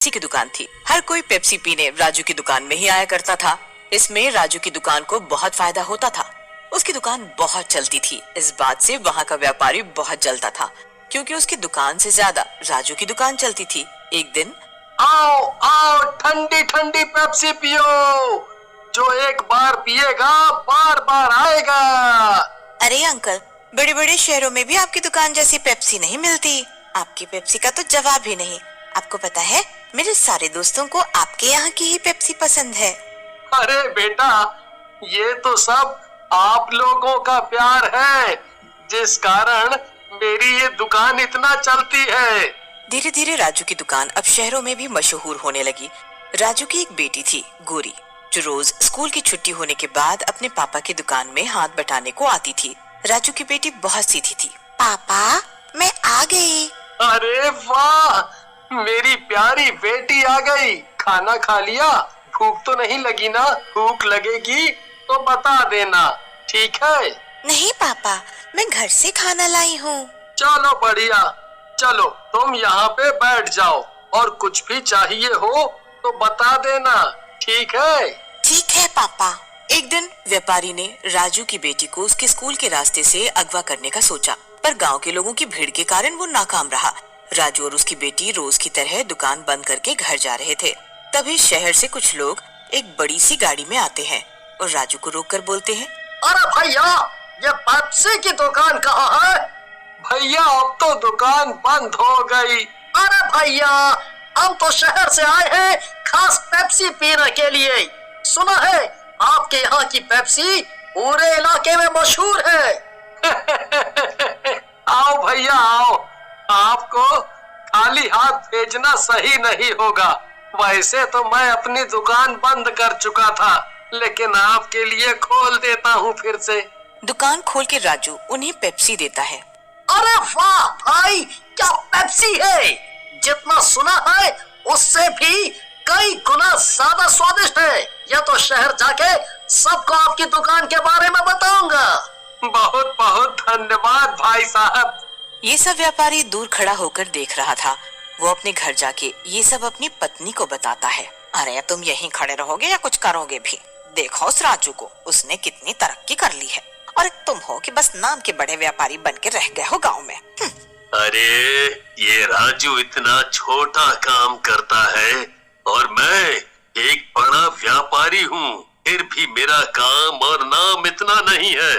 Pepsi की दुकान थी। हर कोई पेप्सी पीने राजू की दुकान में ही आया करता था। इसमें राजू की दुकान को बहुत फायदा होता था। उसकी दुकान बहुत चलती थी। इस बात से वहाँ का व्यापारी बहुत जलता था, क्योंकि उसकी दुकान से ज्यादा राजू की दुकान चलती थी। एक दिन, आओ आओ, ठंडी ठंडी पेप्सी पियो। जो एक बार पिएगा बार बार आएगा। अरे अंकल, बड़े बड़े शहरों में भी आपकी दुकान जैसी पेप्सी नहीं मिलती। आपकी पेप्सी का तो जवाब ही नहीं। आपको पता है, मेरे सारे दोस्तों को आपके यहाँ की ही पेप्सी पसंद है। अरे बेटा, ये तो सब आप लोगों का प्यार है, जिस कारण मेरी ये दुकान इतना चलती है। धीरे धीरे राजू की दुकान अब शहरों में भी मशहूर होने लगी। राजू की एक बेटी थी, गोरी, जो रोज स्कूल की छुट्टी होने के बाद अपने पापा की दुकान में हाथ बटाने को आती थी। राजू की बेटी बहुत सीधी थी। पापा, मैं आ गई। अरे वाह, मेरी प्यारी बेटी आ गई। खाना खा लिया? भूख तो नहीं लगी ना? भूख लगेगी तो बता देना, ठीक है? नहीं पापा, मैं घर से खाना लाई हूँ। चलो बढ़िया, चलो तुम यहाँ पे बैठ जाओ, और कुछ भी चाहिए हो तो बता देना, ठीक है? ठीक है पापा। एक दिन व्यापारी ने राजू की बेटी को उसके स्कूल के रास्ते से अगवा करने का सोचा, पर गांव के लोगों की भीड़ के कारण वो नाकाम रहा। राजू और उसकी बेटी रोज की तरह दुकान बंद करके घर जा रहे थे। तभी शहर से कुछ लोग एक बड़ी सी गाड़ी में आते हैं और राजू को रोककर बोलते हैं, अरे भैया, ये पेप्सी की दुकान कहाँ है? भैया, अब तो दुकान बंद हो गई। अरे भैया, हम तो शहर से आए हैं खास पेप्सी पीने के लिए। सुना है आपके यहाँ की पेप्सी पूरे इलाके में मशहूर है। आओ भैया आओ, आपको खाली हाथ भेजना सही नहीं होगा। वैसे तो मैं अपनी दुकान बंद कर चुका था, लेकिन आपके लिए खोल देता हूँ फिर से। दुकान खोल के राजू उन्हें पेप्सी देता है। अरे वाह भाई, क्या पेप्सी है! जितना सुना है उससे भी कई गुना ज्यादा स्वादिष्ट है। यह तो शहर जाके सबको आपकी दुकान के बारे में बताऊंगा। बहुत बहुत धन्यवाद भाई साहब। ये सब व्यापारी दूर खड़ा होकर देख रहा था। वो अपने घर जाके ये सब अपनी पत्नी को बताता है। अरे तुम यहीं खड़े रहोगे या कुछ करोगे भी? देखो उस राजू को, उसने कितनी तरक्की कर ली है, और तुम हो कि बस नाम के बड़े व्यापारी बन के रह गए हो गाँव में। अरे ये राजू इतना छोटा काम करता है और मैं एक बड़ा व्यापारी हूँ, फिर भी मेरा काम और नाम इतना नहीं है।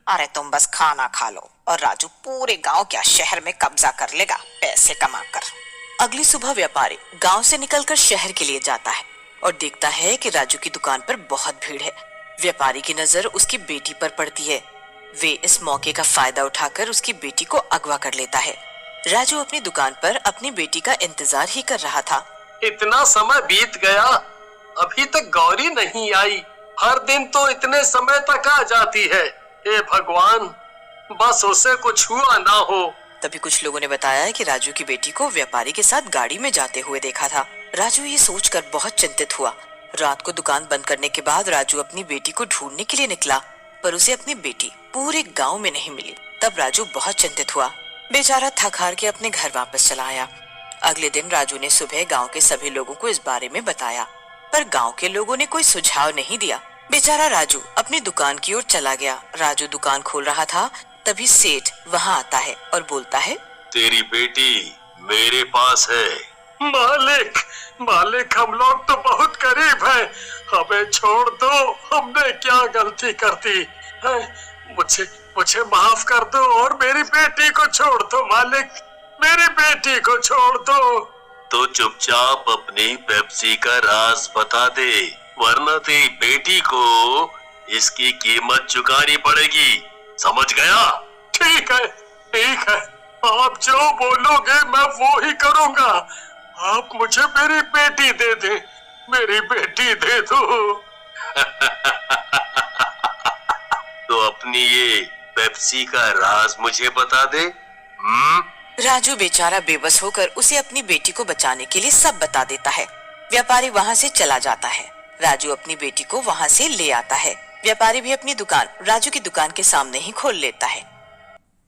अरे तुम बस खाना खा लो और राजू पूरे गांव क्या शहर में कब्जा कर लेगा, पैसे कमाकर। अगली सुबह व्यापारी गांव से निकलकर शहर के लिए जाता है और देखता है कि राजू की दुकान पर बहुत भीड़ है। व्यापारी की नजर उसकी बेटी पर पड़ती है। वे इस मौके का फायदा उठाकर उसकी बेटी को अगवा कर लेता है। राजू अपनी दुकान पर अपनी बेटी का इंतजार ही कर रहा था। इतना समय बीत गया, अभी तक गौरी नहीं आई। हर दिन तो इतने समय तक आ जाती है। हे भगवान, बस उसे कुछ हुआ ना हो। तभी कुछ लोगों ने बताया कि राजू की बेटी को व्यापारी के साथ गाड़ी में जाते हुए देखा था। राजू ये सोचकर बहुत चिंतित हुआ। रात को दुकान बंद करने के बाद राजू अपनी बेटी को ढूंढने के लिए निकला, पर उसे अपनी बेटी पूरे गांव में नहीं मिली। तब राजू बहुत चिंतित हुआ। बेचारा थक हार के अपने घर वापस चला आया। अगले दिन राजू ने सुबह गांव के सभी लोगों को इस बारे में बताया, पर गांव के लोगों ने कोई सुझाव नहीं दिया। बेचारा राजू अपनी दुकान की ओर चला गया। राजू दुकान खोल रहा था, तभी सेठ वहाँ आता है और बोलता है, तेरी बेटी मेरे पास है। मालिक, मालिक, हम लोग तो बहुत गरीब हैं, हमें छोड़ दो। हमने क्या गलती कर दी है? मुझे मुझे माफ कर दो और मेरी बेटी को छोड़ दो मालिक, मेरी बेटी को छोड़ दो। तो चुपचाप अपनी पेप्सी का राज बता दे, वरना तेरी बेटी को इसकी कीमत चुकानी पड़ेगी, समझ गया? ठीक है, ठीक है, आप जो बोलोगे मैं वो ही करूंगा। आप मुझे मेरी बेटी दे दे, मेरी बेटी दे दो। तो अपनी ये पेप्सी का राज मुझे बता दे। राजू बेचारा बेबस होकर उसे अपनी बेटी को बचाने के लिए सब बता देता है। व्यापारी वहाँ से चला जाता है। राजू अपनी बेटी को वहाँ से ले आता है। व्यापारी भी अपनी दुकान राजू की दुकान के सामने ही खोल लेता है,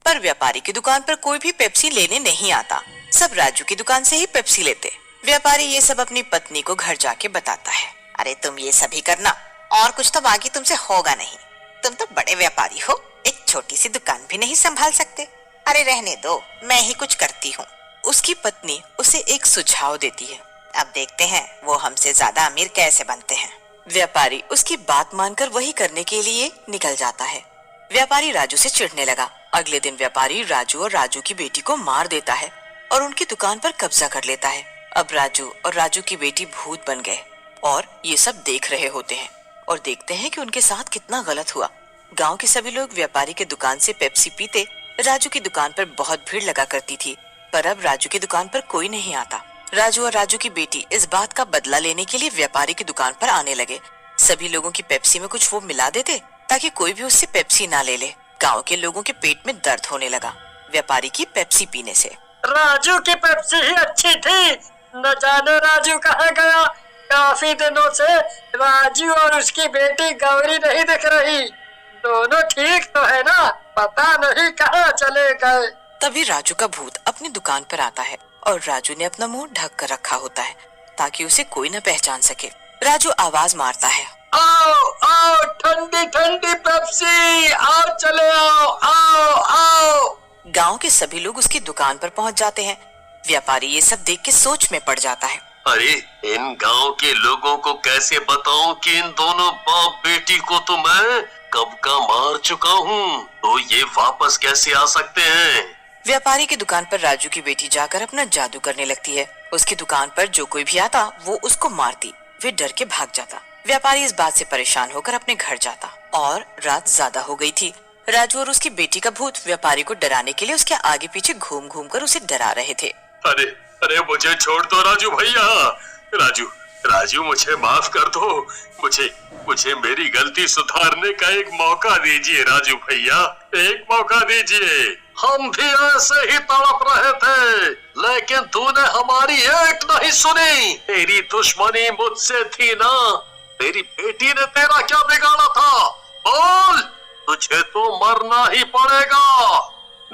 पर व्यापारी की दुकान पर कोई भी पेप्सी लेने नहीं आता। सब राजू की दुकान से ही पेप्सी लेते। व्यापारी ये सब अपनी पत्नी को घर जाके बताता है। अरे तुम ये सभी करना, और कुछ तो बाकी तुमसे होगा नहीं। तुम तो बड़े व्यापारी हो, एक छोटी सी दुकान भी नहीं संभाल सकते। अरे रहने दो, मैं ही कुछ करती हूँ। उसकी पत्नी उसे एक सुझाव देती है। अब देखते हैं वो हमसे ज्यादा अमीर कैसे बनते हैं। व्यापारी उसकी बात मानकर वही करने के लिए निकल जाता है। व्यापारी राजू से चिढ़ने लगा। अगले दिन व्यापारी राजू और राजू की बेटी को मार देता है और उनकी दुकान पर कब्जा कर लेता है। अब राजू और राजू की बेटी भूत बन गए और ये सब देख रहे होते हैं और देखते हैं कि उनके साथ कितना गलत हुआ। गांव के सभी लोग व्यापारी के दुकान से पेप्सी पीते। राजू की दुकान पर बहुत भीड़ लगा करती थी, पर अब राजू की दुकान पर कोई नहीं आता। राजू और राजू की बेटी इस बात का बदला लेने के लिए व्यापारी की दुकान पर आने लगे। सभी लोगों की पेप्सी में कुछ वो मिला देते ताकि कोई भी उससे पेप्सी ना ले ले। गांव के लोगों के पेट में दर्द होने लगा व्यापारी की पेप्सी पीने से। राजू की पेप्सी ही अच्छी थी, न जाने राजू कहाँ गया। काफी दिनों से राजू और उसकी बेटी गौरी नहीं दिख रही। दोनों ठीक तो है ना, पता नहीं कहाँ चले गए। तभी राजू का भूत अपनी दुकान पर आता है और राजू ने अपना मुंह ढक कर रखा होता है ताकि उसे कोई न पहचान सके। राजू आवाज मारता है, आओ आओ ठंडी ठंडी पेप्सी, आओ चले आओ आओ आओ। गांव के सभी लोग उसकी दुकान पर पहुंच जाते हैं। व्यापारी ये सब देख के सोच में पड़ जाता है। अरे इन गांव के लोगों को कैसे बताऊं कि इन दोनों बाप बेटी को तो मैं कब का मार चुका हूँ, तो ये वापस कैसे आ सकते हैं। व्यापारी की दुकान पर राजू की बेटी जाकर अपना जादू करने लगती है। उसकी दुकान पर जो कोई भी आता वो उसको मारती। वे डर के भाग जाता। व्यापारी इस बात से परेशान होकर अपने घर जाता और रात ज्यादा हो गई थी। राजू और उसकी बेटी का भूत व्यापारी को डराने के लिए उसके आगे पीछे घूम घूम कर उसे डरा रहे थे। अरे अरे मुझे छोड़ दो राजू भैया। राजू राजू मुझे माफ कर दो। मुझे मेरी गलती सुधारने का एक मौका दीजिए राजू भैया, एक मौका दीजिए। हम भी ऐसे ही तड़प रहे थे, लेकिन तूने हमारी एक नहीं सुनी। तेरी दुश्मनी मुझसे थी ना, तेरी बेटी ने तेरा क्या बिगाड़ा था? बोल, तुझे तो मरना ही पड़ेगा।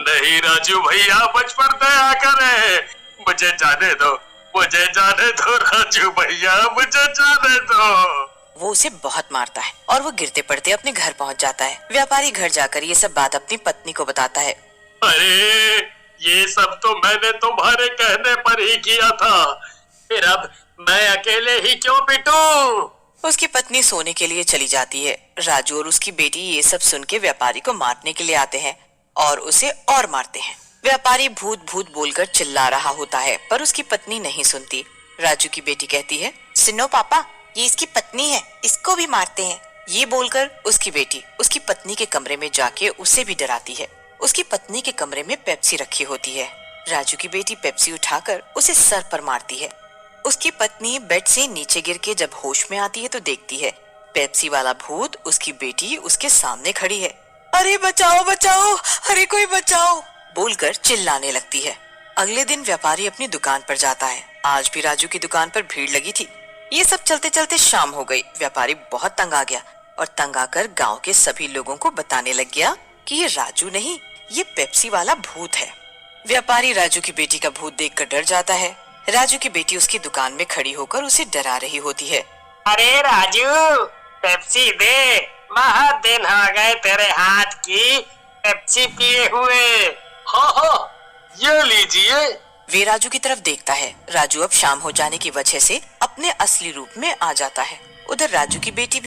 नहीं राजू भैया, मुझ पर दया करे, मुझे जाने दो राजू भैया, मुझे जाने दो। वो उसे बहुत मारता है और वो गिरते पड़ते अपने घर पहुंच जाता है। व्यापारी घर जाकर ये सब बात अपनी पत्नी को बताता है। अरे ये सब तो मैंने तुम्हारे कहने पर ही किया था, फिर अब मैं अकेले ही क्यों पिटूं? उसकी पत्नी सोने के लिए चली जाती है। राजू और उसकी बेटी ये सब सुन के व्यापारी को मारने के लिए आते हैं और उसे और मारते हैं। व्यापारी भूत भूत बोलकर चिल्ला रहा होता है, पर उसकी पत्नी नहीं सुनती। राजू की बेटी कहती है, सुनो पापा, ये इसकी पत्नी है, इसको भी मारते हैं। ये बोलकर उसकी बेटी उसकी पत्नी के कमरे में जाके उसे भी डराती है। उसकी पत्नी के कमरे में पेप्सी रखी होती है। राजू की बेटी पेप्सी उठाकर उसे सर पर मारती है। उसकी पत्नी बेड से नीचे गिर के जब होश में आती है तो देखती है पेप्सी वाला भूत उसकी बेटी उसके सामने खड़ी है। अरे बचाओ बचाओ, अरे कोई बचाओ बोलकर चिल्लाने लगती है। अगले दिन व्यापारी अपनी दुकान पर जाता है। आज भी राजू की दुकान पर भीड़ लगी थी। ये सब चलते चलते शाम हो गई। व्यापारी बहुत तंग आ गया और तंग आकर गांव के सभी लोगों को बताने लग गया कि ये राजू नहीं, ये पेप्सी वाला भूत है। व्यापारी राजू की बेटी का भूत देखकर डर जाता है। राजू की बेटी उसकी दुकान में खड़ी होकर उसे डरा रही होती है। अरे राजू, पेप्सी दे, बहुत दिन हो गए तेरे हाथ की पेप्सी पिए हुए। हाँ, ये लीजिए। वे राजू की तरफ देखता है। राजू अब शाम हो जाने की वजह से अपने असली रूप में आ जाता है। उधर राजू की बेटी